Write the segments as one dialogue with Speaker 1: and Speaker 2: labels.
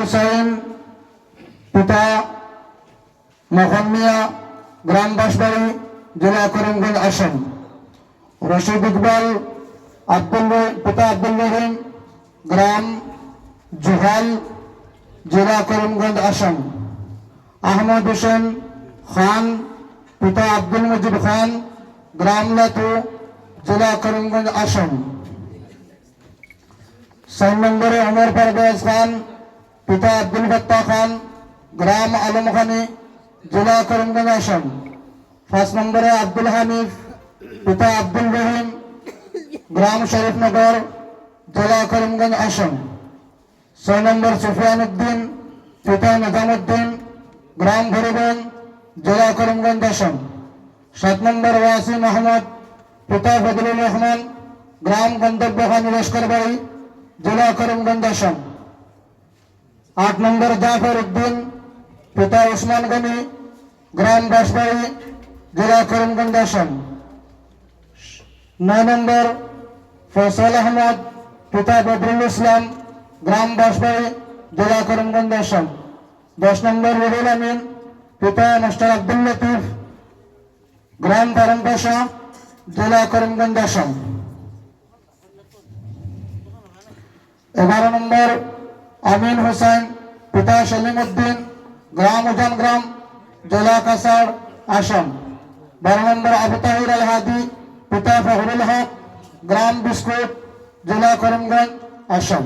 Speaker 1: হুসাইন পিতা মোহন মিয়া, গ্রাম বাঁশবাড়ি, জেলা করিমগঞ্জ, আসাম। রশিদ ইকবাল পিতা আব্দুল রহিম, গ্রাম জুহাল, জেলা করিমগঞ্জ, আসাম। আহমদ হোসেন খান পিতা আব্দুল মজিদ খান, গ্রাম লাতু, জেলা করিমগঞ্জ, আসাম। 4 নম্বরে ওমর পারভেজ খান পিতা আব্দুল ফত্তাহ খান, গ্রাম আলমখানি, জেলা করিমগঞ্জ, আসাম। 5 নম্বরে আব্দুল হানিফ পিতা আব্দুল রহিম, গ্রাম শরীফনগর, জেলা করিমগঞ্জ, আসাম। 6 নম্বর সুফিয়ান উদ্দিন পিতা নিজামুদ্দিন, গ্রাম ভৈরবন, জেলা করিমগঞ্জ, আসাম। 7 নম্বর ওয়াসিম আহমদ পিতা ফজলুর রহমান, গ্রাম গন্তব্যখানি, লস্কর বাড়ি, জেলা করিমগঞ্জ, আসাম। 8 নম্বর জাফর উদ্দিন পিতা ওসমান গনি, গ্রাম বাঁশবাড়ি, জেলা করিমগঞ্জ, আসাম। 9 নম্বর ফয়সাল আহমদ পিতা বদরুল ইসলাম, গ্রাম বাঁশবাড়ি, জেলা করিমগঞ্জ, আসাম। 10 নম্বর রুহুল আমিন পিতা মাস্টার আব্দুল লতিফ, গ্রাম বারামপাশা, জেলা করিমগঞ্জ, আসাম। 11 নম্বর আমিন হোসেন পিতা সলিম উদ্দিন, গ্রাম উজান গ্রাম, জেলা কাছাড়, আসাম। 12 নম্বর আবু তাহির আল হাদি পিতা ফখরুল হক, গ্রাম বিস্কুট, জেলা করিমগঞ্জ, আসাম।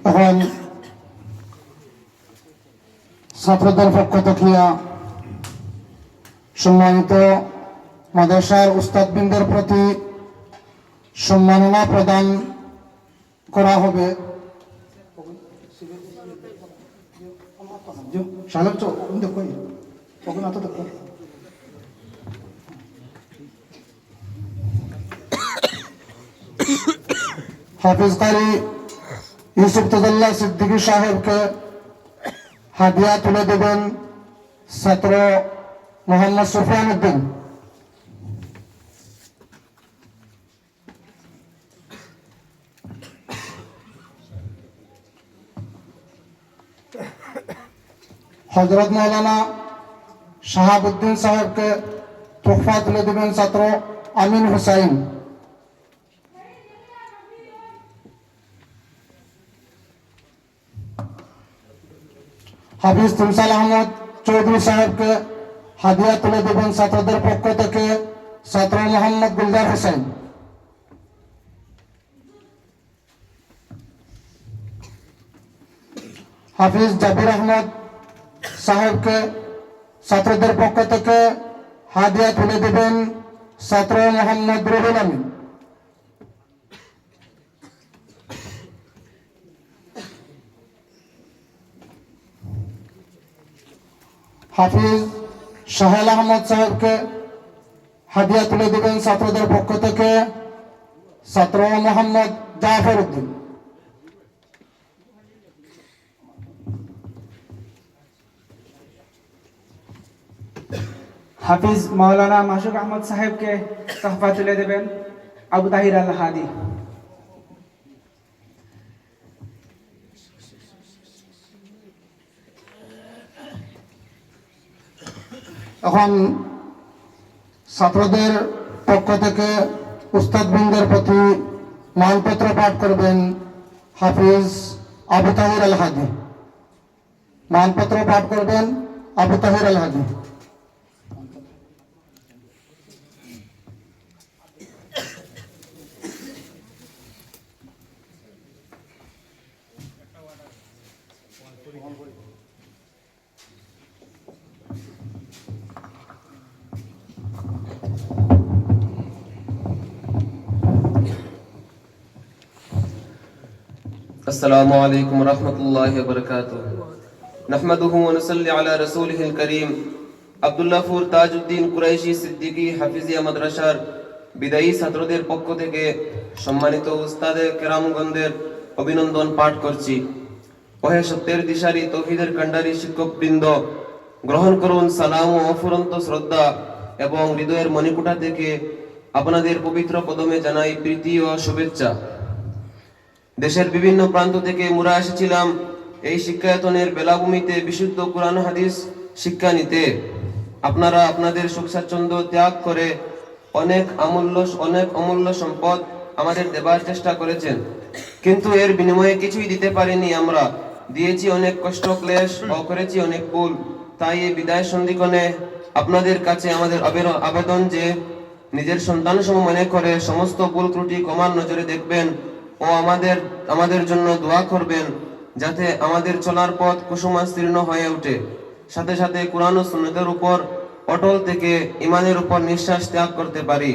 Speaker 1: এখন ছাত্রদের পক্ষ থেকে সম্মানিত মাদ্রাসার উস্তাদবৃন্দের প্রতি সম্মাননা প্রদান করা হবে। হাফিজ কারি ইউসুফ তাজাল্লাহ সিদ্দিকী সাহেবকে হাদিয়া তুলে দেবেন ছাত্র মোহাম্মদ সুফিয়ান উদ্দিন। হযরত মাওলানা শাহাবুদ্দিন সাহেবকে তোহফা তুলে দেবেন ছাত্র আমিন হুসাইন। হাফিজ তুমসাল আহমদ চৌধুরী সাহেবকে হাদিয়া তুলে দেবেন ছাত্রদের পক্ষ থেকে ছাত্র মোহাম্মদ গুলজার হোসেন। হাফিজ জাবির আহমদ সাহেবকে ছাত্রদের পক্ষ থেকে হাদিয়া তুলে দেবেন ছাত্র মোহাম্মদ রুহুল আমিন। হাফিজ সোহেল আহমদ সাহেবকে হাদিয়া তুলে দেবেন ছাত্রদের পক্ষ থেকে ছাত্র মোহাম্মদ জাফর উদ্দিন।
Speaker 2: হাফিজ মাওলানা মাসুক আহমদ সাহেবকে তোহফা তুলে দেবেন আবু তাহির আল হাদি।
Speaker 1: এখন ছাত্রদের পক্ষ থেকে উস্তাদবৃন্দের প্রতি মানপত্র পাঠ করবেন হাফিজ আবু তাহির আল হাদি। মানপত্র পাঠ করবেন আবু তাহির আল হাদি।
Speaker 3: السلام عليكم ورحمة الله وبركاته نحمده ونصلي على رسوله الكريم আব্দুল্লাহপুর তাজউদ্দিন কুরাইশি সিদ্দিকী হাফিজিয়া মাদ্রাসার বিদায়ী ছাত্রদের পক্ষ থেকে সম্মানিত উস্তাদে কেরামগণদের অভিনন্দন পাঠ করছি। ওহে সত্যের দিশারি তৌহিদের কান্ডারি শিক্ষকবৃন্দ, গ্রহণ করুন সালাম ও অফুরন্ত শ্রদ্ধা এবং হৃদয়ের মণিকুটা থেকে আপনাদের পবিত্র কদমে জানাই প্রীতি ও শুভেচ্ছা। দেশের বিভিন্ন প্রান্ত থেকে মুরা এসেছিলাম এই শিক্ষায়তনের বেলাভূমিতে বিশুদ্ধ কুরআন হাদিস শিক্ষা নিতে। আপনারা আপনাদের সুখ স্বাচ্ছন্দ্য ত্যাগ করে অনেক অমূল্য সম্পদ আমাদের দেবার চেষ্টা করেছেন, কিন্তু এর বিনিময়ে কিছুই দিতে পারিনি। আমরা দিয়েছি অনেক কষ্ট ক্লেশ ও করেছি অনেক ভুল। তাই এই বিদায় সন্ধিক্ষণে আপনাদের কাছে আমাদের আবেদন যে নিজের সন্তান সম মনে করে সমস্ত ভুল ত্রুটি ক্ষমার নজরে দেখবেন ও আমাদের জন্য দোয়া করবেন, যাতে আমাদের চলার পথ কুসুমাস্তীর্ণ হয়ে ওঠে। সাথে সাথে কুরআন ও সুন্নাতের উপর অটল থেকে ইমানের উপর নিঃশ্বাস ত্যাগ করতে পারি।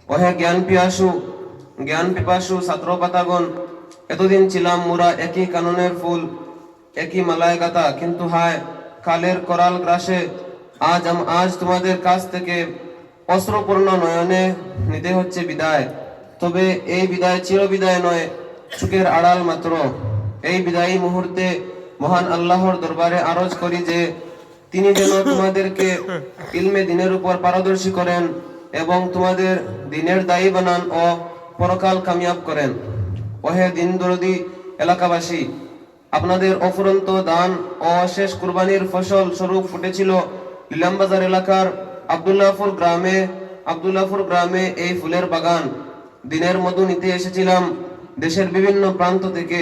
Speaker 3: ওহে জ্ঞান পিপাসু ছাত্র পাতাগণ, এতদিন ছিলাম মুরা একই কাননের ফুল, একই মালায় গাথা, কিন্তু হায় কালের করাল গ্রাসে আজ তোমাদের কাছ থেকে অশ্রুপূর্ণ নয়নে নিতে হচ্ছে বিদায়। তবে এই বিদায় চিরবিদায় নয়, চুকের আড়াল মাত্র। এই বিদায়ী মুহূর্তে মহান আল্লাহর দরবারে আরজ করি যে তিনি যেন তোমাদেরকে ইলমে দিনের উপর পারদর্শী করেন এবং তোমাদের দিনের দায়ী বানান ও পরকাল কামিয়াব করেন। ওহে দিন দরদি এলাকাবাসী, আপনাদের অফুরন্ত দান ও অশেষ কুরবানির ফসল স্বরূপ ফুটেছিল লিলামবাজার এলাকার আব্দুল্লাহপুর গ্রামে এই ফুলের বাগান। দিনের মধু নিতে এসেছিলাম দেশের বিভিন্ন প্রান্ত থেকে।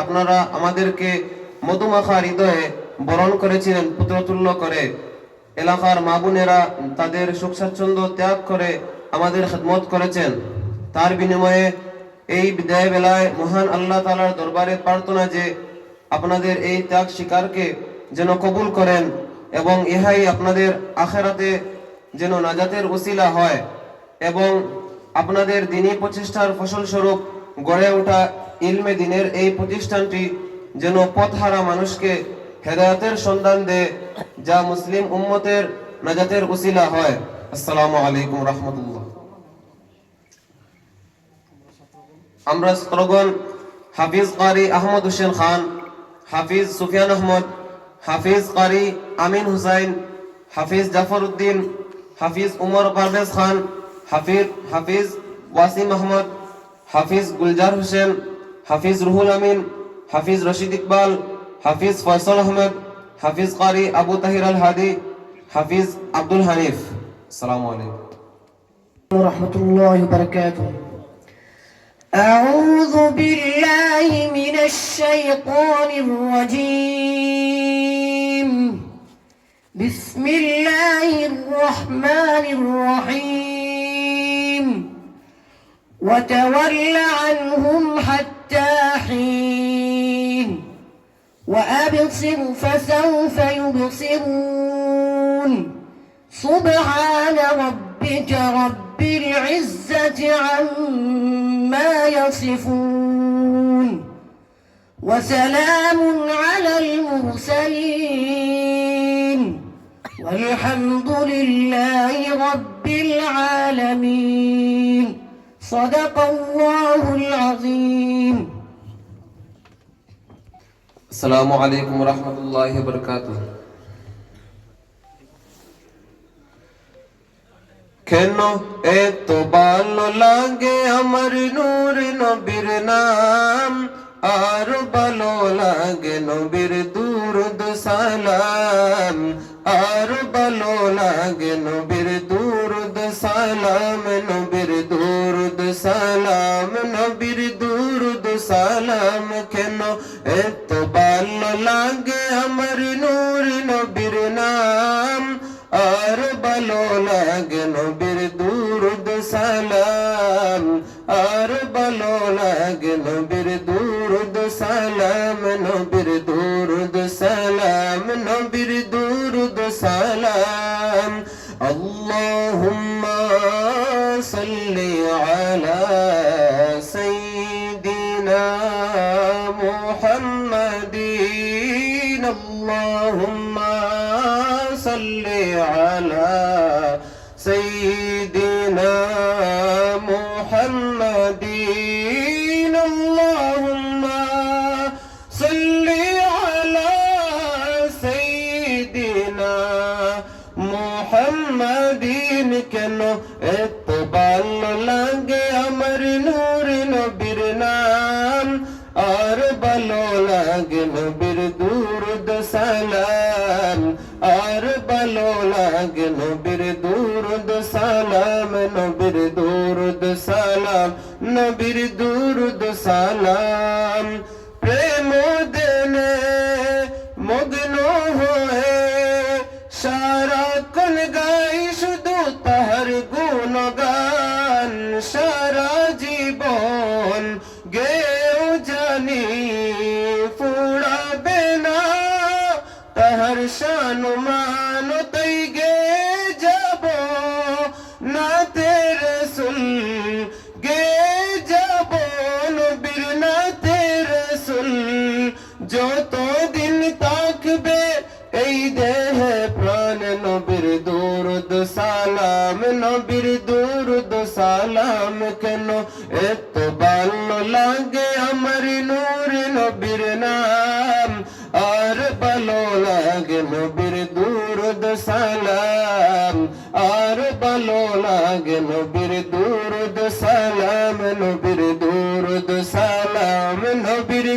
Speaker 3: আপনারা আমাদেরকে মধুমাখা হৃদয়ে বরণ করেছিলেন পুত্রতুল্য করে। এলাকার মা বোনেরা তাদের সুখ স্বাচ্ছন্দ্য ত্যাগ করে আমাদের খেদমত করেছেন। তার বিনিময়ে এই বিদায় বেলায় মহান আল্লাহ তাআলার দরবারে প্রার্থনা যে আপনাদের এই ত্যাগ স্বীকারকে যেন কবুল করেন এবং ইহাই আপনাদের আখিরাতে যেন নাজাতের ওসিলা হয় এবং আপনাদের দ্বীনী প্রচেষ্টার ফসলস্বরূপ গড়ে ওঠা ইলমে দ্বীনের এই প্রতিষ্ঠানটি যেন পথহারা মানুষকে হেদায়েতের সন্ধান দেয়, যা মুসলিম উম্মতের নাজাতের ওসিলা হয়। আসসালামু আলাইকুম রাহমাতুল্লাহ। আমরা ছাত্রগণ হাফিজ কারি আহমদ হোসেন খান, হাফিজ সুফিয়ান আহমদ, হাফিজ কারি আমিন হুসাইন, হাফিজ জাফর উদ্দিন, হাফিজ উমর পারভেজ খান, হাফিজ ওয়াসিম আহমদ, হাফিজ গুলজার হোসেন, হাফিজ রুহুল আমিন, হাফিজ রশিদ ইকবাল, হাফিজ ফয়সাল আহমদ, হাফিজ কারি আবু তাহির আল হাদি, হাফিজ আব্দুল হানিফ। আসসালামু আলাইকুম
Speaker 4: ورحمة الله وبركاته. أعوذ بالله من الشيطان الرجيم بسم الله الرحمن الرحيم وتول عنهم حتى حين وأبصر فسوف يبصرون سبحان ربك رب العزة عما يصفون وسلام على المرسلين والحمد لله رب العالمين صدق الله العظيم
Speaker 3: আসসালামু আলাইকুম রহমতুল্লাহি বরকাতুহ। কেন এত ভালো লাগে আমার নূর নবীর নাম, আর ভালো লাগে নবীর দুরূদ সালাম, আর ভালো লাগে নবীর দুরূদ সালাম, নবীর দুরূদ সালাম, নবীর দুরূদ সালাম। কেন এত ভালো লাগে আমার নূর নবীর নাম, আর ভালো লাগে নবীর দুরূদ সালাম, আর ভালো লাগে নবীর দুরূদ সালাম, নবীর দুরূদ সালাম, নবীর দুরূদ সালাম। আল্লাহুম্মা সাল্লি আলা সাইয়্যিদিনা মুহাম্মাদিন, আল্লাহুম্মা সাল্লি আলা সাইয়্যিদিনা মুহাম্মাদিন, আল্লাহুম্মা সাল্লি আলা সাইয়্যিদিনা মুহাম্মাদিন। কেন এত ভালো লাগে আমার নূর নবীর নাম, আর ভালো লাগে নবীর দুরূদ সালাম, আর ভালো লাগে নবীর দুরূদ সালাম, নবীর দুরূদ সালাম, নবীর দুরূদ সালাম। প্রেম দেনে মগ্ন হয়ে সারাক্ষণ গাই শুধু তাহার গুণগান, সারা জীবন গেও জানি ফুরাবে না তাহার শান মান, তাই গে যাব নাতে রাসূল, গে যাব নবীর নাতে রাসূল। যতদিন থাকবে এই দেহে প্রাণ নবীর দুরূদ সালাম, নবীর দুরূদ সালাম। কেন এত ভালো লাগে আমার নূর নবীর নাম, আর ভালো লাগে নবীর দুরূদ সালাম, আর ভালো লাগে নবীর দুরূদ সালাম, নবীর দুরূদ সালাম, নবীর